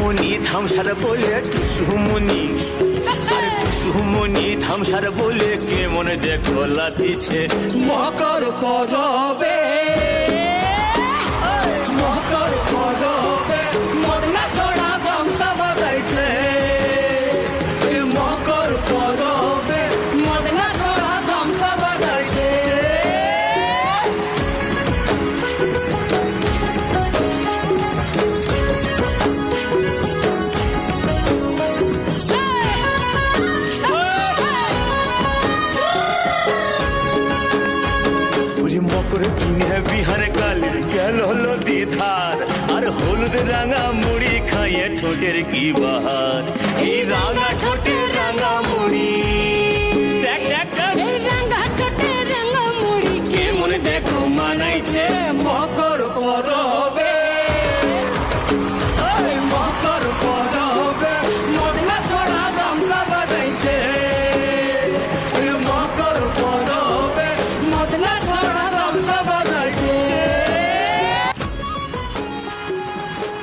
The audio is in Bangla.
টুসুমনি ধামসার বলে টুসুমনি, আরে টুসুমনি ধামসার বলে কেমন দেখো লাতিছে মকর পরবে মকর পরবে মদনা ছড়া ধামসা বাজাইছে মকর পরবে মদনা ছড়া ধামসা বাজাইছে মকর দিনে বিহার কালে গেল নদী ধার, আর হলুদ রাঙা মুড়ি খাইয়ে ঠোঁটের কি বাহার। এই রাঙা ঠোঁটে রাঙা মুড়ি, দেখ দেখ দেখ, এই রাঙা ঠোঁটে রাঙা মুড়ি কেমন দেখো মানাইছে মকর পরবে